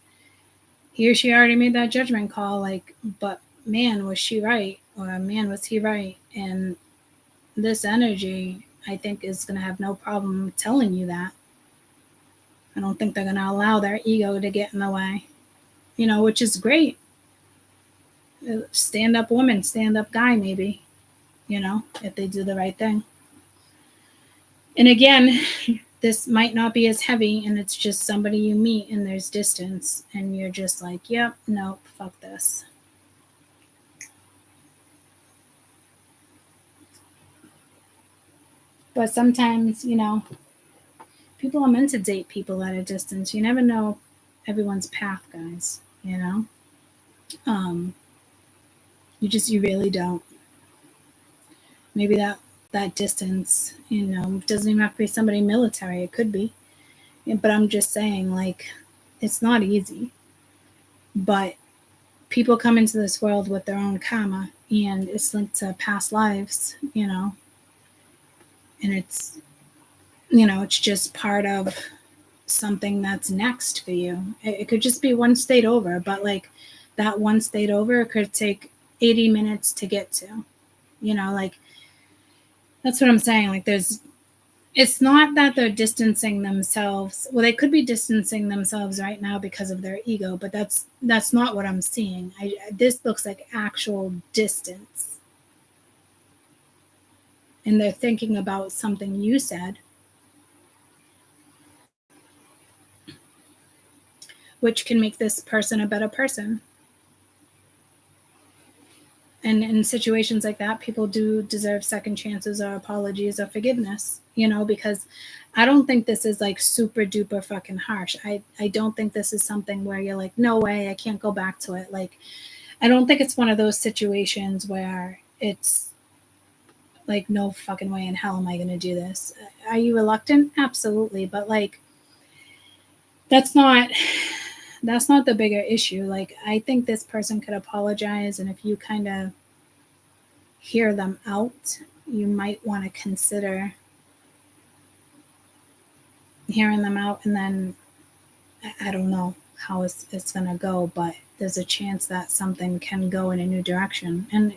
he or she already made that judgment call, like, but man, was she right? Or man, was he right? And this energy, I think, is going to have no problem telling you that. I don't think they're going to allow their ego to get in the way, which is great. Stand up woman, stand up guy, maybe, if they do the right thing. And again, this might not be as heavy and it's just somebody you meet and there's distance and you're just like, yep, nope, fuck this. But sometimes, people are meant to date people at a distance. You never know everyone's path, guys, you really don't. Maybe that distance, doesn't even have to be somebody military. It could be. But I'm just saying, like, it's not easy. But people come into this world with their own karma, and it's linked to past lives, and it's, it's just part of something that's next for you. It could just be one state over, but like that one state over could take 80 minutes to get to, like, that's what I'm saying. Like, it's not that they're distancing themselves. Well, they could be distancing themselves right now because of their ego, but that's not what I'm seeing. This looks like actual distance. And they're thinking about something you said, which can make this person a better person. And in situations like that, people do deserve second chances or apologies or forgiveness, because I don't think this is like super duper fucking harsh. I don't think this is something where you're like, no way, I can't go back to it. Like, I don't think it's one of those situations where it's like, no fucking way in hell am I going to do this. Are you reluctant? Absolutely. But like, that's not the bigger issue. Like, I think this person could apologize, and if you kind of hear them out, you might want to consider hearing them out. And then I don't know how it's going to go, but there's a chance that something can go in a new direction. And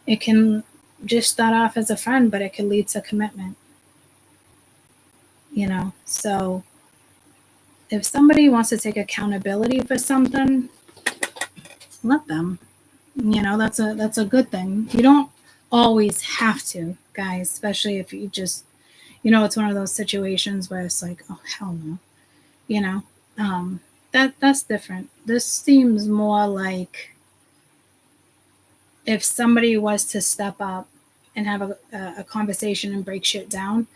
it can just start off as a friend, but it can lead to commitment. So if somebody wants to take accountability for something, let them. That's a good thing. You don't always have to, guys, especially if you just, it's one of those situations where it's like, oh, hell no, that's different. This seems more like if somebody was to step up and have a conversation and break shit down,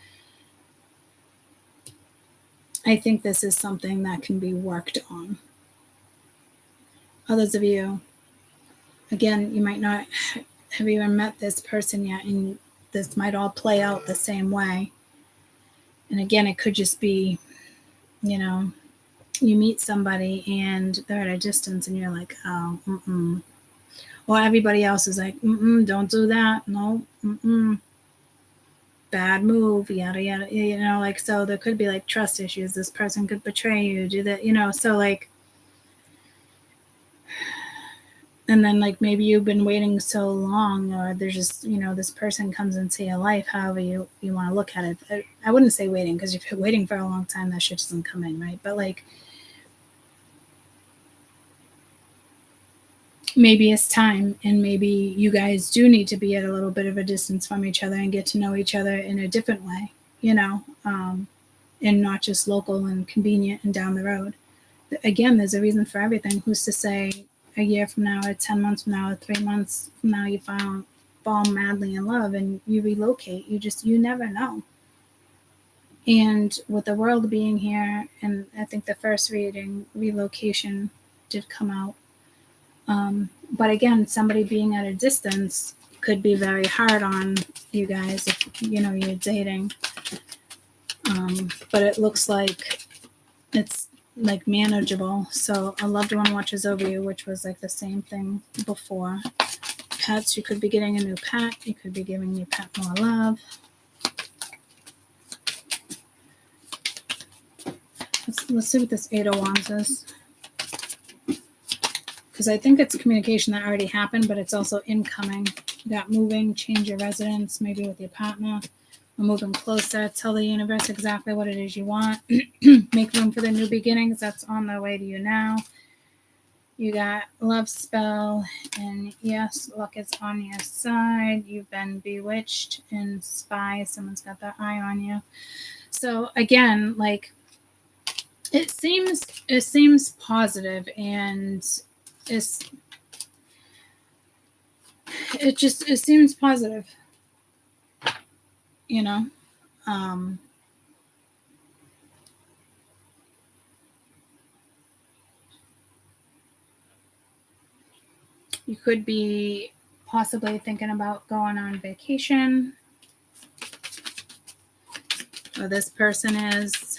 I think this is something that can be worked on. Others of you, again, you might not have even met this person yet, and this might all play out the same way. And again, it could just be, you know, you meet somebody and they're at a distance and you're like, oh, mm-mm. Or everybody else is like, mm-mm, don't do that. No, mm-mm. Bad move, yada, yada, you know, like, so there could be like trust issues. This person could betray you, do that, you know, so like, and then like maybe you've been waiting so long, or there's just, you know, this person comes into your life, however you want to look at it. I wouldn't say waiting, because if you're waiting for a long time, that shit doesn't come in, right? But like, maybe it's time, and maybe you guys do need to be at a little bit of a distance from each other and get to know each other in a different way, you know, and not just local and convenient and down the road. Again, there's a reason for everything. Who's to say a year from now, or 10 months from now, or 3 months from now, you fall madly in love and you relocate? You never know. And with the world being here, and I think the first reading, relocation did come out. But again, somebody being at a distance could be very hard on you guys if, you know, you're dating. But it looks like it's like manageable. So a loved one watches over you, which was like the same thing before. Pets, you could be getting a new pet. You could be giving your pet more love. Let's see what this 8 of Wands is. Because I think it's communication that already happened, but it's also incoming. You got moving, change your residence, maybe with your partner. Or moving closer. Tell the universe exactly what it is you want. Make room for the new beginnings. That's on the way to you now. You got love spell, and yes, luck is on your side. You've been bewitched and spy. Someone's got their eye on you. So again, like, it seems positive, and it seems positive, you know. You could be possibly thinking about going on vacation, or this person is,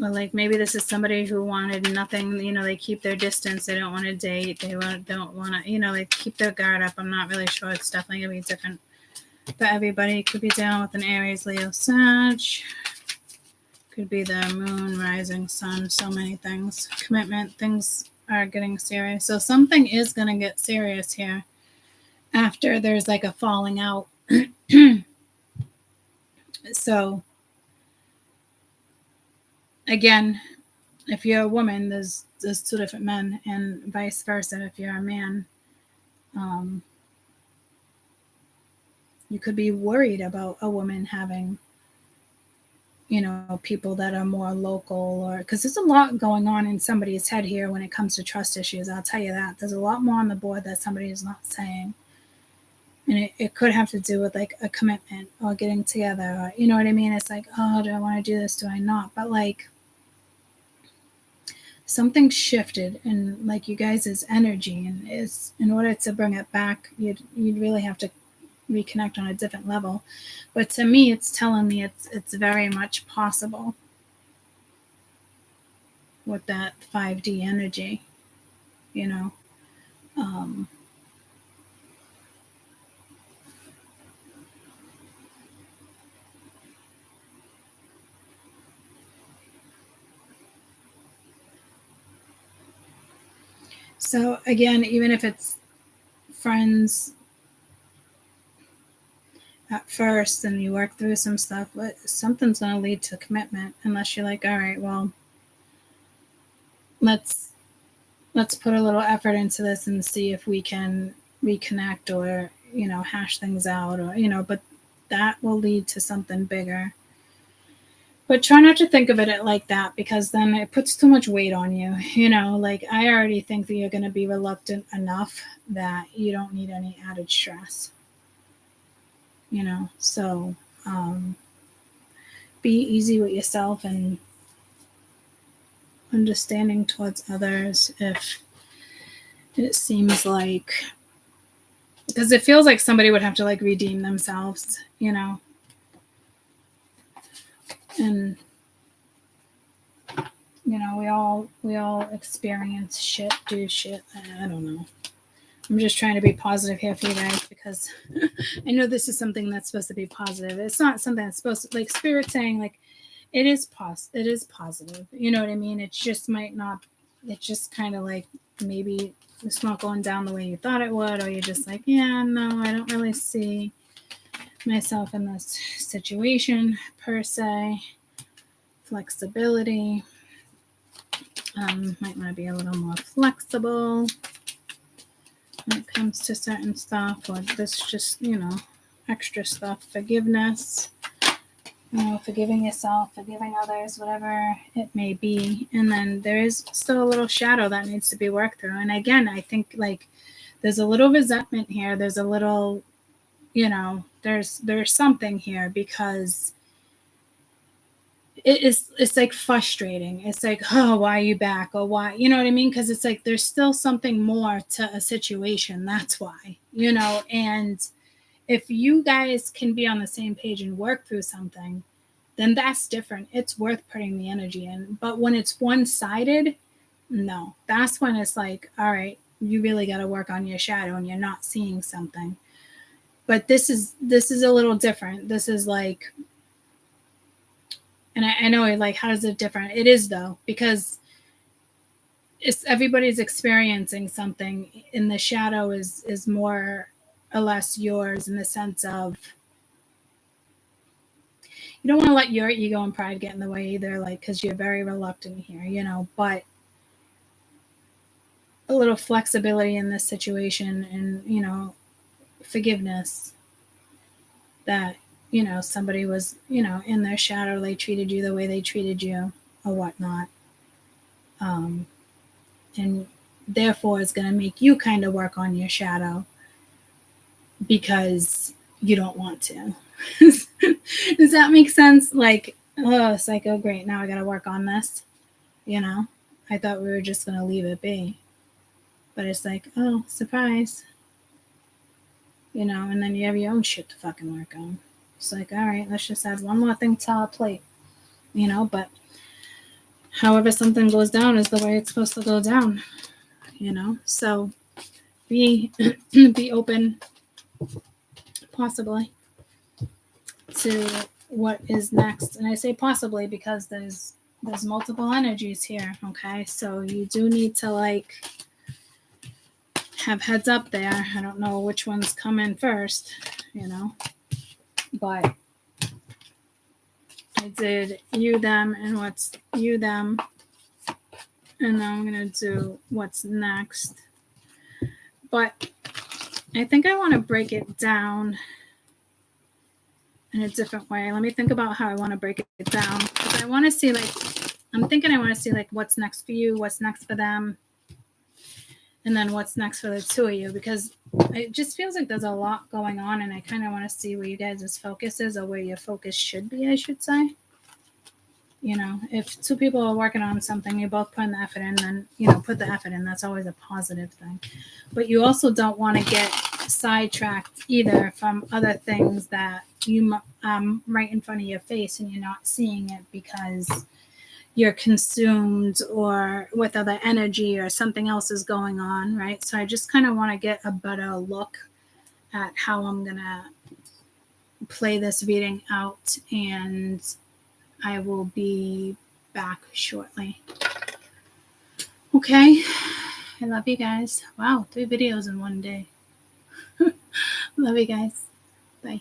or like maybe this is somebody who wanted nothing, you know, they keep their distance, they don't want to date, they don't want to, you know, they keep their guard up. I'm not really sure. It's definitely going to be different for everybody. Could be down with an Aries, Leo, Sag. Could be the moon, rising, sun, so many things. Commitment, things are getting serious. So something is going to get serious here after there's like a falling out. So again, if you're a woman, there's 2 different men, and vice versa. If you're a man, you could be worried about a woman having, you know, people that are more local, or because there's a lot going on in somebody's head here when it comes to trust issues. I'll tell you that. There's a lot more on the board that somebody is not saying. And it could have to do with like a commitment or getting together, or, you know what I mean? It's like, oh, do I want to do this? Do I not? But like, something shifted in like you guys' energy, and is, in order to bring it back, you'd really have to reconnect on a different level. But to me, it's telling me it's very much possible with that 5D energy, you know. So again, even if it's friends at first and you work through some stuff, but something's going to lead to commitment, unless you're like, all right, well, let's put a little effort into this and see if we can reconnect, or, you know, hash things out, or, you know, but that will lead to something bigger. But try not to think of it like that, because then it puts too much weight on you. You know, like I already think that you're going to be reluctant enough that you don't need any added stress. You know, so be easy with yourself and understanding towards others if it seems like, because it feels like somebody would have to like redeem themselves, you know. And you know, we all experience shit, do shit. I don't know. I'm just trying to be positive here for you guys, because I know this is something that's supposed to be positive. It's not something that's supposed to, like, Spirit saying like it is positive. You know what I mean? It just might not. It's just kind of like maybe it's not going down the way you thought it would, or you're just like, yeah, no, I don't really see myself in this situation per se. Flexibility. Might want to be a little more flexible when it comes to certain stuff, or this just, you know, extra stuff. Forgiveness, you know, forgiving yourself, forgiving others, whatever it may be. And then there is still a little shadow that needs to be worked through. And again, I think like there's a little resentment here. There's a little, you know, there's something here, because it's like frustrating. It's like, oh, why are you back? Or why, you know what I mean? Because it's like there's still something more to a situation. That's why, you know. And if you guys can be on the same page and work through something, then that's different. It's worth putting the energy in. But when it's one-sided, no, that's when it's like, all right, you really got to work on your shadow and you're not seeing something. But this is a little different. This is like, and I know, like, how is it different? It is, though, because it's everybody's experiencing something, and the shadow is more or less yours, in the sense of you don't want to let your ego and pride get in the way either, like, because you're very reluctant here, you know. But a little flexibility in this situation, and, you know, forgiveness that, you know, somebody was, you know, in their shadow, they treated you the way they treated you or whatnot. And therefore it's going to make you kind of work on your shadow because you don't want to. Does that make sense? Like, oh, it's like, oh, great, now I got to work on this. You know, I thought we were just going to leave it be. But it's like, oh, surprise. You know, and then you have your own shit to fucking work on. It's like, all right, let's just add one more thing to our plate, you know. But however something goes down is the way it's supposed to go down, you know. So be open, possibly, to what is next. And I say possibly because there's multiple energies here, okay? So you do need to, like, have heads up there. I don't know which ones come in first, you know. But I did you, them, and what's you, them. And then I'm going to do what's next. But I think I want to break it down in a different way. Let me think about how I want to break it down. Because I want to see, like, I'm thinking I want to see, like, what's next for you, what's next for them, and then what's next for the two of you. Because it just feels like there's a lot going on, and I kind of want to see where you guys' focus is, or where your focus should be, I should say. You know, if two people are working on something, you both put the effort in, then, you know, put the effort in. That's always a positive thing. But you also don't want to get sidetracked either from other things that you right in front of your face and you're not seeing it because you're consumed or with other energy or something else is going on, right? So I just kind of want to get a better look at how I'm going to play this reading out, and I will be back shortly. Okay. I love you guys. Wow, 3 videos in one day. Love you guys. Bye.